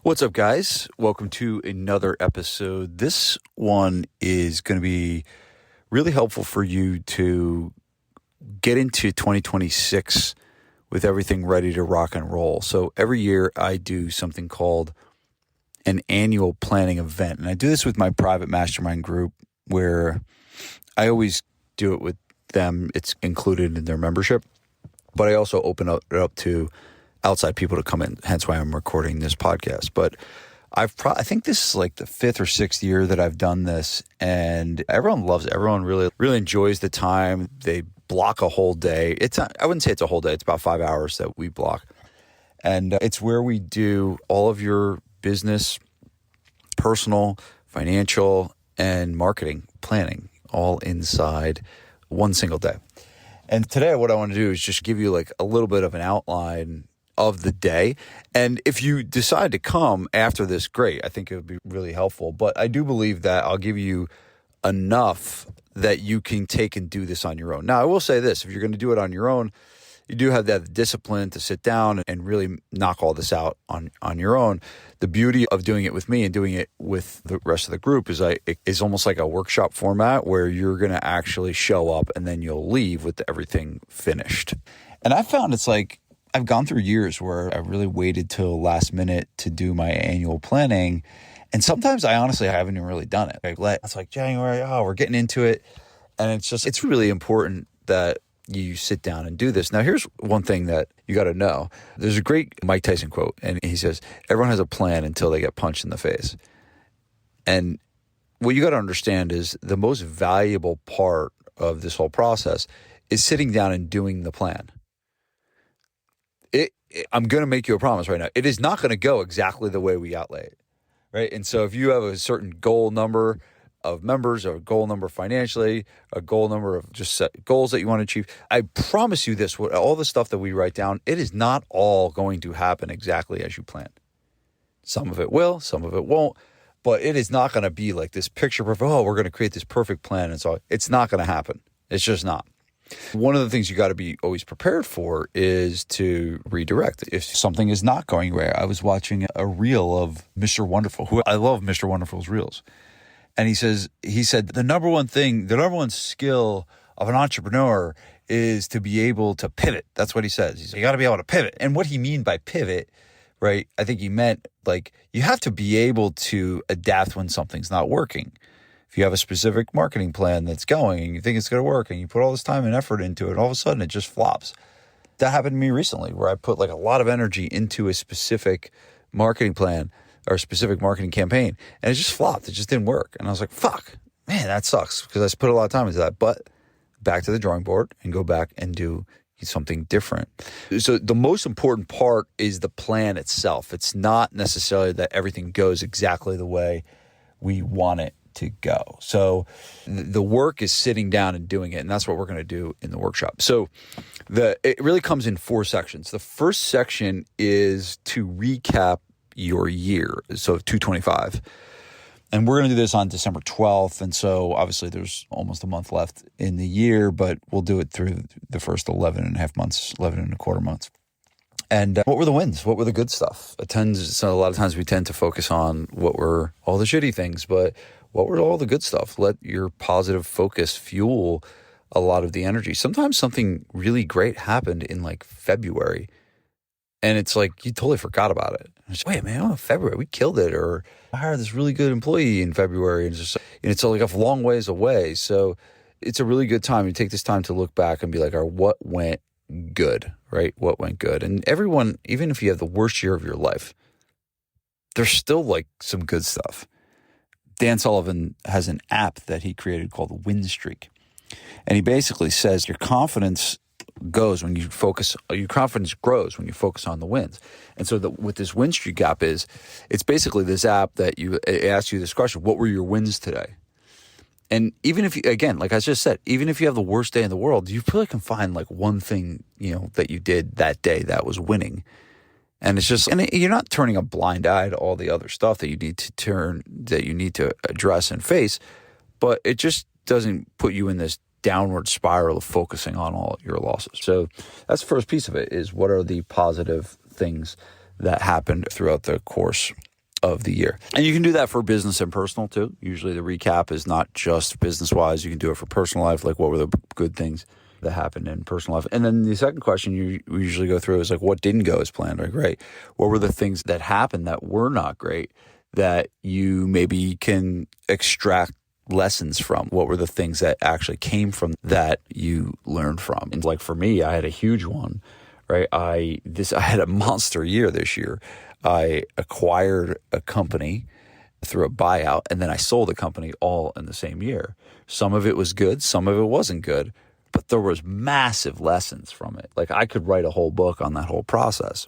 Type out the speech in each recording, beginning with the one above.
What's up, guys? Welcome to another episode. This one is going to be really helpful for you to get into 2026 with everything ready to rock and roll. So every year I do something called an annual planning event. And I do this with my private mastermind group where I always do it with them. It's included in their membership. But I also open it up to outside people to come in, hence why I'm recording this podcast. But I think this is like the fifth or sixth year that I've done this, and everyone loves it. Everyone really enjoys the time. They block a whole day. I wouldn't say it's a whole day. It's about 5 hours that we block. And it's where we do all of your business, personal, financial, and marketing planning all inside one single day. And today what I want to do is just give you like a little bit of an outline of the day. And if you decide to come after this, great. I think it would be really helpful. But I do believe that I'll give you enough that you can take and do this on your own. Now, I will say this. If you're going to do it on your own, you do have that discipline to sit down and really knock all this out on your own. The beauty of doing it with me and doing it with the rest of the group is it is almost like a workshop format where you're going to actually show up and then you'll leave with everything finished. And I found it's like, I've gone through years where I really waited till last minute to do my annual planning. And sometimes I honestly haven't even really done it. It's like January, we're getting into it. And it's really important that you sit down and do this. Now, here's one thing that you got to know. There's a great Mike Tyson quote, and he says, everyone has a plan until they get punched in the face. And what you got to understand is the most valuable part of this whole process is sitting down and doing the plan. I'm going to make you a promise right now. It is not going to go exactly the way we outlay it, right? And so if you have a certain goal number of members, or a goal number financially, a goal number of just set goals that you want to achieve, I promise you this, all the stuff that we write down, it is not all going to happen exactly as you plan. Some of it will, some of it won't, but it is not going to be like this picture perfect, we're going to create this perfect plan. And so it's not going to happen. It's just not. One of the things you got to be always prepared for is to redirect if something is not going right. I was watching a reel of Mr. Wonderful, who I love Mr. Wonderful's reels. And he said, the number one skill of an entrepreneur is to be able to pivot. That's what he says. He said, you got to be able to pivot. And what he mean by pivot, right? I think he meant like you have to be able to adapt when something's not working. If you have a specific marketing plan that's going and you think it's going to work and you put all this time and effort into it, all of a sudden it just flops. That happened to me recently where I put like a lot of energy into a specific marketing plan or a specific marketing campaign and it just flopped. It just didn't work. And I was like, fuck, man, that sucks because I put a lot of time into that. But back to the drawing board and go back and do something different. So the most important part is the plan itself. It's not necessarily that everything goes exactly the way we want it to go. So the work is sitting down and doing it, and that's what we're going to do in the workshop. So it really comes in 4 sections. The first section is to recap your year, so 225. And we're going to do this on December 12th, and so obviously there's almost a month left in the year, but we'll do it through the first 11 and a quarter months. And what were the wins? What were the good stuff? So a lot of times we tend to focus on what were all the shitty things, but what were all the good stuff? Let your positive focus fuel a lot of the energy. Sometimes something really great happened in like February, and it's like you totally forgot about it. It's like, wait, man, February, we killed it. Or I hired this really good employee in February, and it's like a long ways away. So it's a really good time. You take this time to look back and be like, all right, what went good, right? What went good? And everyone, even if you have the worst year of your life, there's still like some good stuff. Dan Sullivan has an app that he created called the Win Streak. And he basically says your confidence grows when you focus on the wins. And so what this Win Streak app is, it's basically this app that it asks you this question: what were your wins today? And even if you, again, like I just said, even if you have the worst day in the world, you probably can find like one thing, that you did that day that was winning. And it's just, and you're not turning a blind eye to all the other stuff that you need to address and face, but it just doesn't put you in this downward spiral of focusing on all your losses. So that's the first piece of it, is what are the positive things that happened throughout the course of the year. And you can do that for business and personal too. Usually the recap is not just business-wise. You can do it for personal life, like what were the good things that happened in personal life. And then the second question we usually go through is like, what didn't go as planned? Like, right, what were the things that happened that were not great that you maybe can extract lessons from? What were the things that actually came from that you learned from? And like for me, I had a huge one, right? I had a monster year this year. I acquired a company through a buyout, and then I sold a company all in the same year. Some of it was good, some of it wasn't good, but there was massive lessons from it. Like I could write a whole book on that whole process.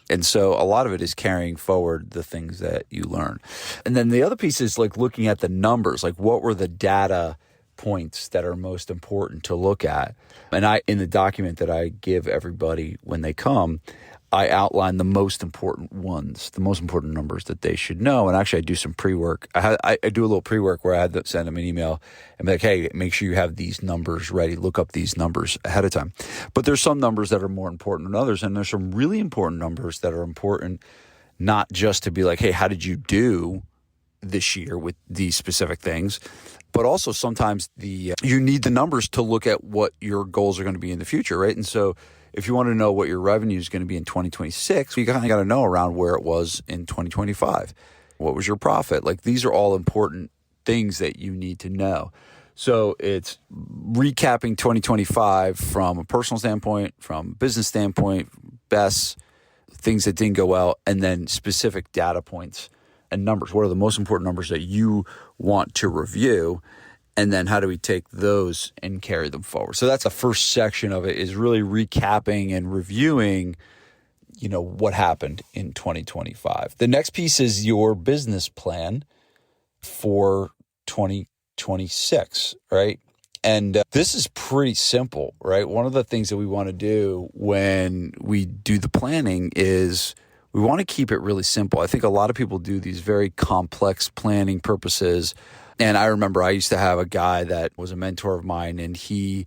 And so a lot of it is carrying forward the things that you learn. And then the other piece is like looking at the numbers, like what were the data points that are most important to look at. And in the document that I give everybody when they come, I outline the most important ones, the most important numbers that they should know. And actually, I do some pre-work. I do a little pre-work where I had to send them an email and be like, hey, make sure you have these numbers ready. Look up these numbers ahead of time. But there's some numbers that are more important than others. And there's some really important numbers that are important, not just to be like, hey, how did you do this year with these specific things? But also sometimes you need the numbers to look at what your goals are going to be in the future, right? And so if you want to know what your revenue is going to be in 2026, you kind of got to know around where it was in 2025. What was your profit? Like these are all important things that you need to know. So it's recapping 2025 from a personal standpoint, from a business standpoint, best things that didn't go well, and then specific data points and numbers. What are the most important numbers that you want to review? And then how do we take those and carry them forward? So that's the first section of it, is really recapping and reviewing, what happened in 2025. The next piece is your business plan for 2026, right? And this is pretty simple, right? One of the things that we want to do when we do the planning is we want to keep it really simple. I think a lot of people do these very complex planning purposes. And I remember I used to have a guy that was a mentor of mine, and he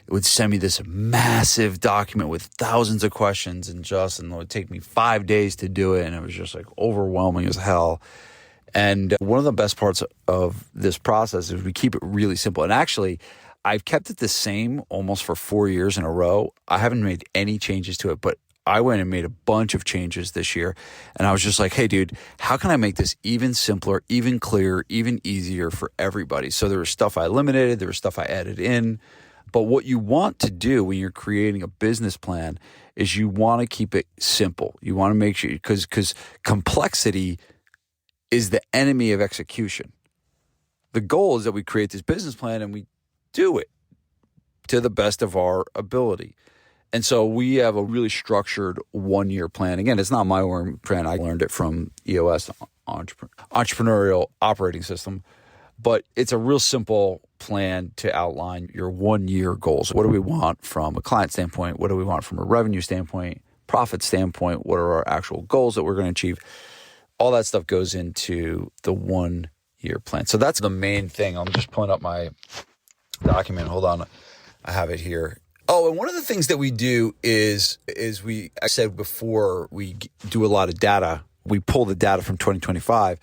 would send me this massive document with thousands of questions, and it would take me 5 days to do it. And it was just like overwhelming as hell. And one of the best parts of this process is we keep it really simple. And actually, I've kept it the same almost for 4 years in a row. I haven't made any changes to it, but I went and made a bunch of changes this year. And I was just like, hey, dude, how can I make this even simpler, even clearer, even easier for everybody? So there was stuff I eliminated. There was stuff I added in. But what you want to do when you're creating a business plan is you want to keep it simple. You want to make sure, because complexity is the enemy of execution. The goal is that we create this business plan and we do it to the best of our ability. And so we have a really structured 1-year plan. Again, it's not my own plan. I learned it from EOS, Entrepreneurial Operating System. But it's a real simple plan to outline your 1-year goals. What do we want from a client standpoint? What do we want from a revenue standpoint, profit standpoint? What are our actual goals that we're going to achieve? All that stuff goes into the 1-year plan. So that's the main thing. I'm just pulling up my document. Hold on. I have it here. Oh, and one of the things that we do is I said before, we do a lot of data. We pull the data from 2025,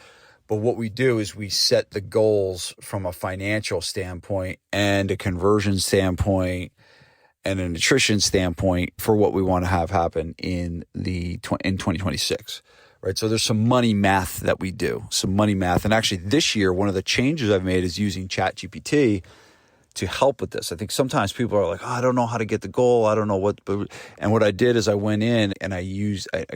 but what we do is we set the goals from a financial standpoint and a conversion standpoint and a nutrition standpoint for what we want to have happen in 2026, right? So there's some money math that we do, some money math. And actually this year, one of the changes I've made is using ChatGPT to help with this. I think sometimes people are like, I don't know how to get the goal. I don't know what. And what I did is I went in and I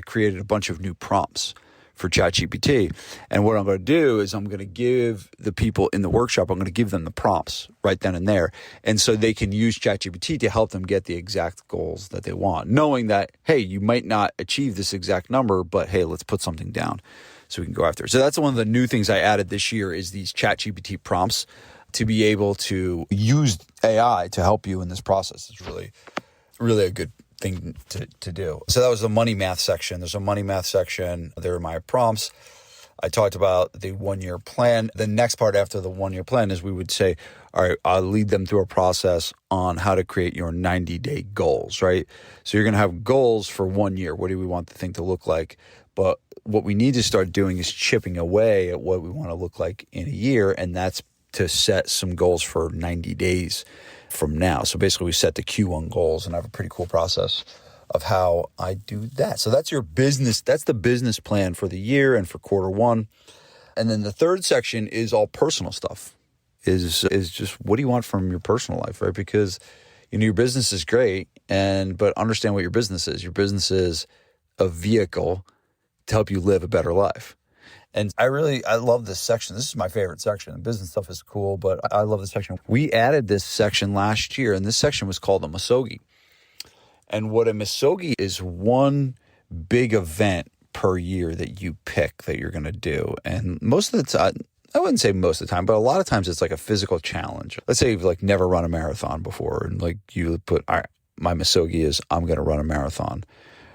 created a bunch of new prompts for ChatGPT. And what I'm going to do is I'm going to give the people in the workshop, I'm going to give them the prompts right then and there. And so they can use ChatGPT to help them get the exact goals that they want, knowing that, hey, you might not achieve this exact number, but hey, let's put something down so we can go after it. So that's one of the new things I added this year is these ChatGPT prompts to be able to use AI to help you in this process. Is really, really a good thing to do. So that was the money math section. There's a money math section. There are my prompts. I talked about the 1-year plan. The next part after the 1-year plan is we would say, all right, I'll lead them through a process on how to create your 90-day goals, right? So you're going to have goals for 1 year. What do we want the thing to look like? But what we need to start doing is chipping away at what we want to look like in a year, and that's to set some goals for 90 days from now. So basically we set the Q1 goals, and I have a pretty cool process of how I do that. So that's your business. That's the business plan for the year and for quarter one. And then the third section is all personal stuff, is just what do you want from your personal life, right? Because, your business is great, but understand what your business is. Your business is a vehicle to help you live a better life. And I love this section. This is my favorite section. Business stuff is cool, but I love this section. We added this section last year, and this section was called a Masogi. And what a Masogi is, one big event per year that you pick that you're going to do. And most of the time, I wouldn't say most of the time, but a lot of times it's like a physical challenge. Let's say you've like never run a marathon before, and like you put, all right, my Masogi is I'm going to run a marathon.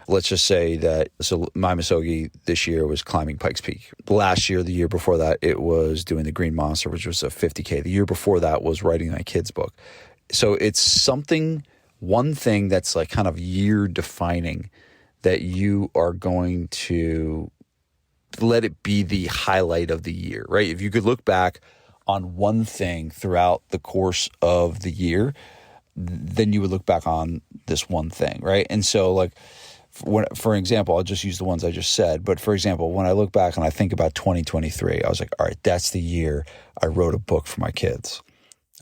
Let's just say that, so my Masogi this year was climbing Pikes Peak. Last year, the year before that, it was doing the Green Monster, which was a 50K. The year before that was writing my kid's book. So it's one thing that's like kind of year defining that you are going to let it be the highlight of the year, right? If you could look back on one thing throughout the course of the year, then you would look back on this one thing, right? And so like, for example, I'll just use the ones I just said. But for example, when I look back and I think about 2023, I was like, all right, that's the year I wrote a book for my kids.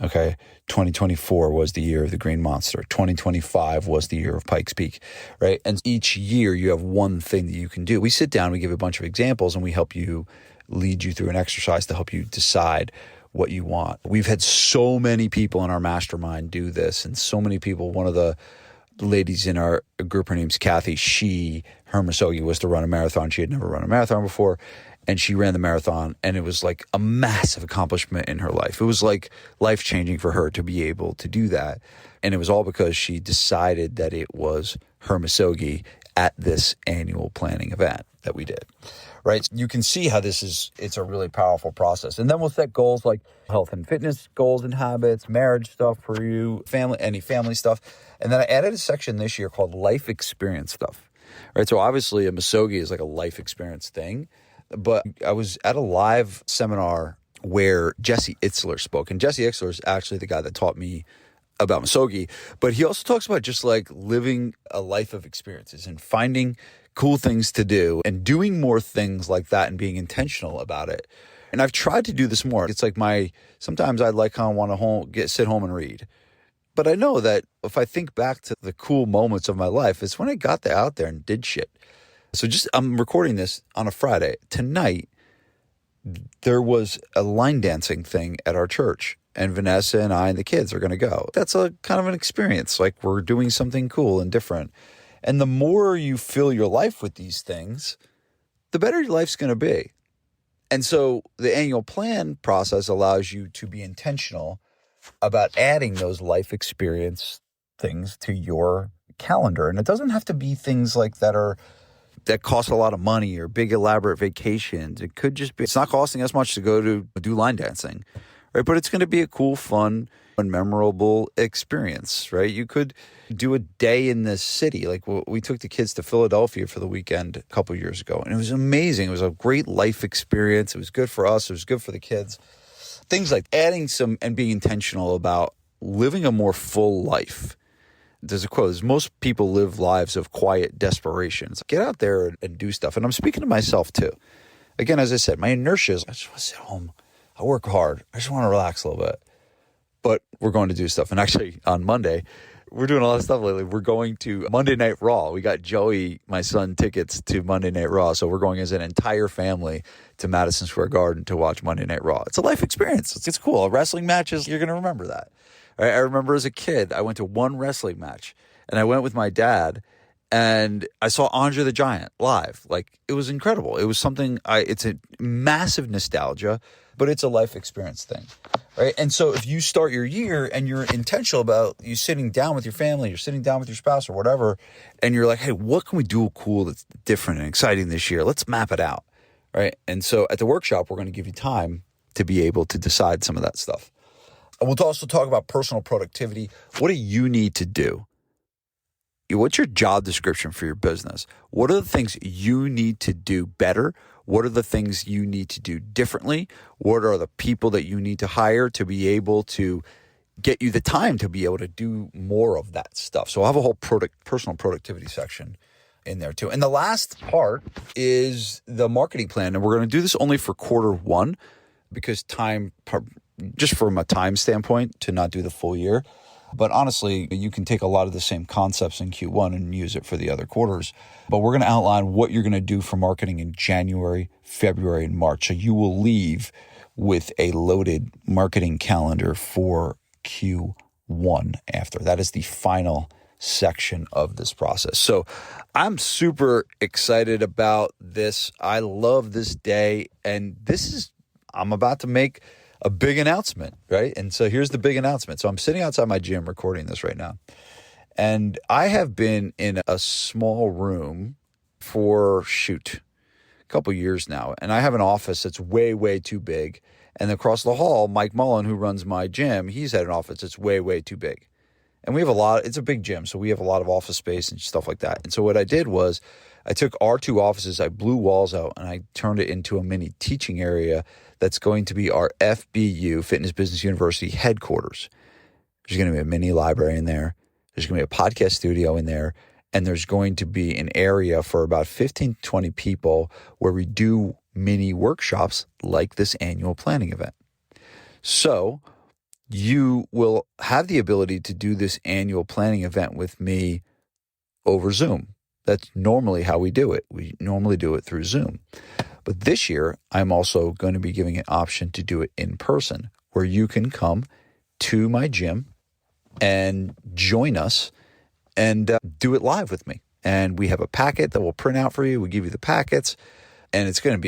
Okay. 2024 was the year of the Green Monster. 2025 was the year of Pikes Peak, right? And each year you have one thing that you can do. We sit down, we give a bunch of examples, and we help you, lead you through an exercise to help you decide what you want. We've had so many people in our mastermind do this, and so many people. One of the ladies in our group, her name's Kathy, her Masogi was to run a marathon. She had never run a marathon before. And she ran the marathon, and it was like a massive accomplishment in her life. It was like life-changing for her to be able to do that. And it was all because she decided that it was her Masogi at this annual planning event that we did, right? You can see how it's a really powerful process. And then we'll set goals like health and fitness goals and habits, marriage stuff for you, any family stuff. And then I added a section this year called life experience stuff, right? So obviously a Masogi is like a life experience thing. But I was at a live seminar where Jesse Itzler spoke. And Jesse Itzler is actually the guy that taught me about Masogi. But he also talks about just like living a life of experiences and finding cool things to do and doing more things like that and being intentional about it. And I've tried to do this more. It's like sometimes I'd like kind of want to sit home and read. But I know that if I think back to the cool moments of my life, it's when I got out there and did shit. So I'm recording this on a Friday. Tonight, there was a line dancing thing at our church, and Vanessa and I and the kids are going to go. That's a kind of an experience. Like, we're doing something cool and different. And the more you fill your life with these things, the better your life's going to be. And so the annual plan process allows you to be intentional about adding those life experience things to your calendar. And it doesn't have to be things like that cost a lot of money or big elaborate vacations. It could just be, it's not costing as much to go to do line dancing, right? But it's going to be a cool, fun, and memorable experience, right? You could do a day in the city. Like we took the kids to Philadelphia for the weekend a couple of years ago, and it was amazing. It was a great life experience. It was good for us. It was good for the kids. Things like adding and being intentional about living a more full life. There's a quote, most people live lives of quiet desperation. So get out there and do stuff. And I'm speaking to myself too. Again, as I said, my inertia is, I just want to sit home. I work hard. I just want to relax a little bit. But we're going to do stuff. And actually on Monday, we're doing a lot of stuff lately. We're going to Monday Night Raw. We got Joey, my son, tickets to Monday Night Raw. So we're going as an entire family to Madison Square Garden to watch Monday Night Raw. It's a life experience. It's cool. Wrestling matches, you're going to remember that. I remember as a kid, I went to one wrestling match, and I went with my dad, and I saw Andre the Giant live. Like, it was incredible. It was something, it's a massive nostalgia, but it's a life experience thing, right? And so if you start your year and you're intentional about you sitting down with your family, you're sitting down with your spouse or whatever, and you're like, hey, what can we do cool that's different and exciting this year? Let's map it out, right? And so at the workshop, we're going to give you time to be able to decide some of that stuff. We'll also talk about personal productivity. What do you need to do what's your job description for your business? What are the things you need to do better? What are the things you need to do differently? What are the people that you need to hire to be able to get you the time to be able to do more of that stuff? So I'll have a whole personal productivity section in there too. And the last part is the marketing plan. And we're going to do this only for quarter one because just from a time standpoint, to not do the full year. But honestly, you can take a lot of the same concepts in Q1 and use it for the other quarters. But we're going to outline what you're going to do for marketing in January, February, and March. So you will leave with a loaded marketing calendar for Q1 after. That is the final section of this process. So I'm super excited about this. I love this day. And I'm about to make a big announcement, right? And so here's the big announcement. So I'm sitting outside my gym recording this right now. And I have been in a small room for, a couple years now. And I have an office that's way, way too big. And across the hall, Mike Mullen, who runs my gym, he's had an office that's way, way too big. And we have it's a big gym, so we have a lot of office space and stuff like that. And so what I did was I took our two offices, I blew walls out, and I turned it into a mini teaching area that's going to be our FBU, Fitness Business University headquarters. There's going to be a mini library in there. There's going to be a podcast studio in there. And there's going to be an area for about 15 to 20 people where we do mini workshops like this annual planning event. So you will have the ability to do this annual planning event with me over Zoom. That's normally how we do it. We normally do it through Zoom. But this year, I'm also going to be giving an option to do it in person, where you can come to my gym and join us and do it live with me. And we have a packet that we'll print out for you. We give you the packets, and it's going to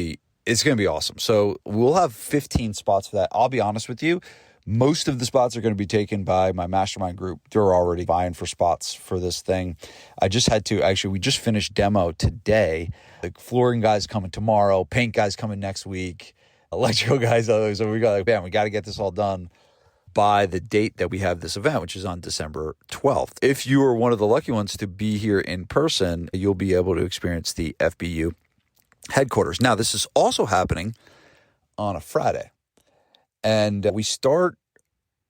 be awesome. So we'll have 15 spots for that. I'll be honest with you. Most of the spots are going to be taken by my mastermind group. They're already buying for spots for this thing. We just finished demo today. The flooring guy's coming tomorrow. Paint guy's coming next week. Electrical guys. So we got to get this all done by the date that we have this event, which is on December 12th. If you are one of the lucky ones to be here in person, you'll be able to experience the FBU headquarters. Now, this is also happening on a Friday. And we start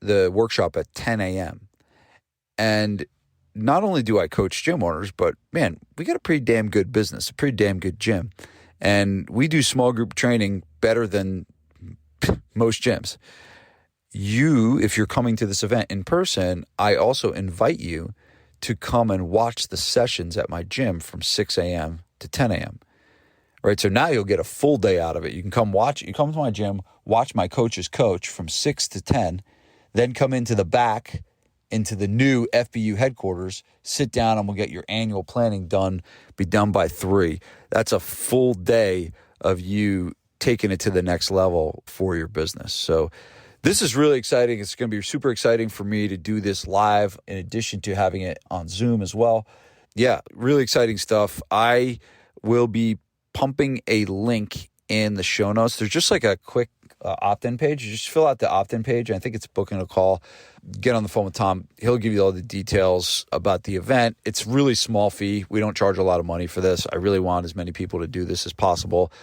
the workshop at 10 a.m. And not only do I coach gym owners, but man, we got a pretty damn good business, a pretty damn good gym. And we do small group training better than most gyms. If you're coming to this event in person, I also invite you to come and watch the sessions at my gym from 6 a.m. to 10 a.m. Right, so now you'll get a full day out of it. You can come to my gym, watch my coaches coach from 6 to 10, then come into the back, into the new FBU headquarters, sit down, and we'll get your annual planning done, be done by 3. That's a full day of you taking it to the next level for your business. So this is really exciting. It's going to be super exciting for me to do this live in addition to having it on Zoom as well. Yeah, really exciting stuff. I will be pumping a link in the show notes. There's just like a quick opt-in page. You just fill out the opt-in page. I think it's booking a call. Get on the phone with Tom. He'll give you all the details about the event. It's really small fee. We don't charge a lot of money for this. I really want as many people to do this as possible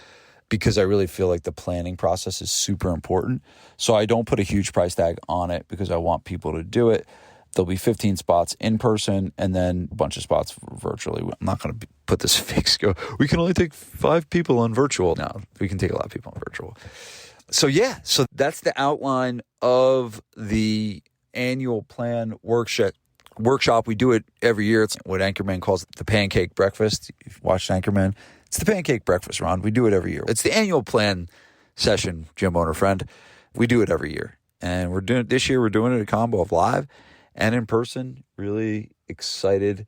because I really feel like the planning process is super important. So I don't put a huge price tag on it because I want people to do it. There'll be 15 spots in person and then a bunch of spots virtually. I'm not going to put this fixed go. We can only take 5 people on virtual. No, we can take a lot of people on virtual. So that's the outline of the annual plan workshop. We do it every year. It's what Anchorman calls the pancake breakfast. You've watched Anchorman. It's the pancake breakfast, Ron. We do it every year. It's the annual plan session, gym owner friend. We do it every year. And this year we're doing it a combo of live and in person. Really excited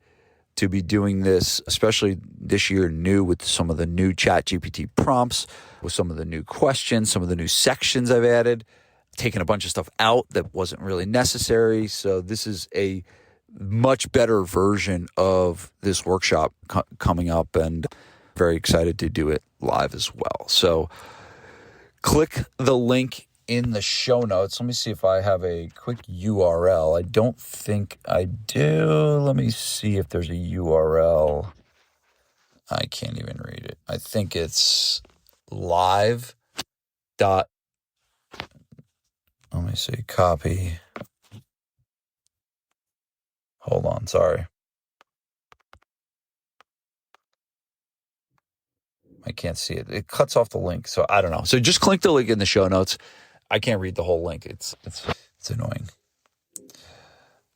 to be doing this, especially this year new with some of the new ChatGPT prompts, with some of the new questions, some of the new sections I've added, taking a bunch of stuff out that wasn't really necessary. So this is a much better version of this workshop coming up, and very excited to do it live as well. So click the link in the show notes. Let me see if I have a quick URL. I don't think I do. Let me see if there's a URL. I can't even read it. I think it's live dot. Let me see. Copy. Hold on. Sorry. I can't see it. It cuts off the link. So I don't know. So just click the link in the show notes. I can't read the whole link. It's annoying.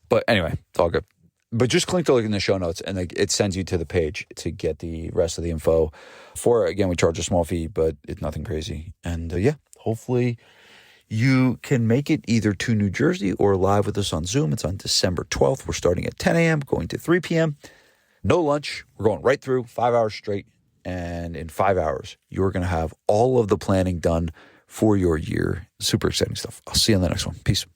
But anyway, it's all good. But just click the link in the show notes and it sends you to the page to get the rest of the info. Again, we charge a small fee, but it's nothing crazy. And hopefully you can make it either to New Jersey or live with us on Zoom. It's on December 12th. We're starting at 10 a.m., going to 3 p.m. No lunch. We're going right through 5 hours straight. And in 5 hours, you're going to have all of the planning done for your year. Super exciting stuff. I'll see you on the next one. Peace.